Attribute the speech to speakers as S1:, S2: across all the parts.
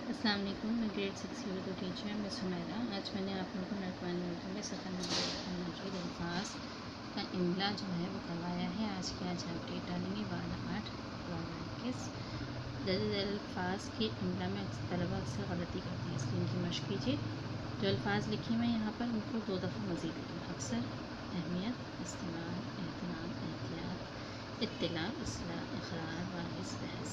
S1: अस्सलाम वालेकुम। मैं ग्रेड 6 की उर्दू टीचर मैं सुमेरा। आज मैंने आप लोगों को नटवानी उर्दू में सफ़ा नंबर मौजूद अल्फाज का इमला जो है वो करवाया है। आज आप डेट डालेंगे 12/8/2021। दर्ज अल्फाज के इमला में तलबा अक्सर गलती करते हैं, इसलिए इनकी मशक़ कीजिए। जो अल्फाज लिखे हुए हैं यहाँ पर उनको 2 दफ़ा मज़ीद लिखें। अक्सर, अहमियत, इस्तेमाल, एहतराम, एहतियात, इत्तिला, इस्लाह, इक़रार, बाइस, बहस।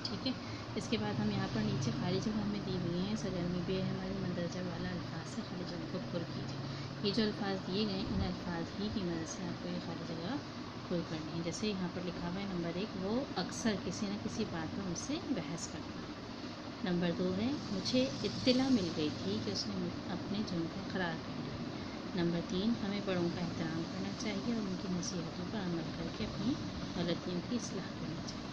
S1: ठीक है। इसके बाद हम यहाँ पर नीचे खाली जगह हमें दी हुई हैं, सरगर्मी बे हमारे मंदरजा वाला अल्फाज से खाली जगह को पुर कीजिए। ये जो अल्फाज दिए गए इन अल्फाज ही की मदद से आपको ये खाली जगह पुर करनी है। जैसे यहाँ पर लिखा हुआ है नंबर 1, वो अक्सर किसी न किसी बात पर मुझसे बहस करता है। नंबर 2 है, मुझे इत्तिला मिल गई थी कि उसने अपने जुर्म का इक़रार कर लिया। नंबर 3, हमें बड़ों का एहतराम करना चाहिए और उनकी नसीहतों पर अमल करके अपनी गलतियों की इस्लाह करनी चाहिए।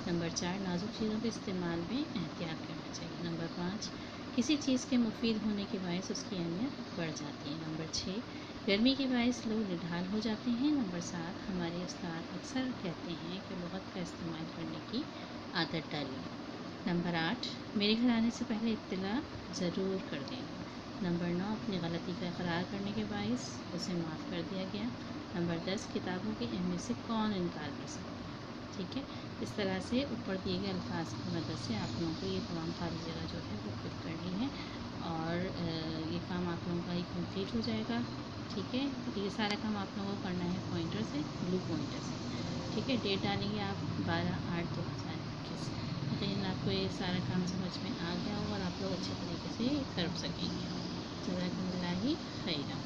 S1: नंबर 4, नाजुक चीज़ों के इस्तेमाल में एहतियात करना चाहिए। नंबर 5, किसी चीज़ के मुफीद होने के बायस उसकी अहमियत बढ़ जाती है। नंबर 6, गर्मी के बायस लोग निढाल हो जाते हैं। नंबर 7, हमारे उस्ताद अक्सर कहते हैं कि लुग़त का इस्तेमाल करने की आदत डालिए। नंबर 8, मेरे घर आने से पहले इत्तिला ज़रूर कर दें। नंबर 9, अपनी गलती का इक़रार करने के बायस उसे माफ़ कर दिया गया। नंबर 10, किताबों की अहमियत से कौन इनकार कर सकता है। ठीक है। इस तरह से ऊपर दिए गए अल्फाज की मदद से आप लोगों को ये तमाम खाली जगह जो है वो फिल करनी है और ये काम आप लोगों का ही कंप्लीट हो जाएगा। ठीक है। ये सारा काम आप लोगों को करना है पॉइंटर से, ब्लू पॉइंटर से। ठीक है। डेट डालेंगे आप 12/8/2021। यकीनन आपको ये सारा काम समझ में आ गया होगा और आप लोग अच्छे तरीके से कर सकेंगे। जज़ाकुमुल्लाह खैरा।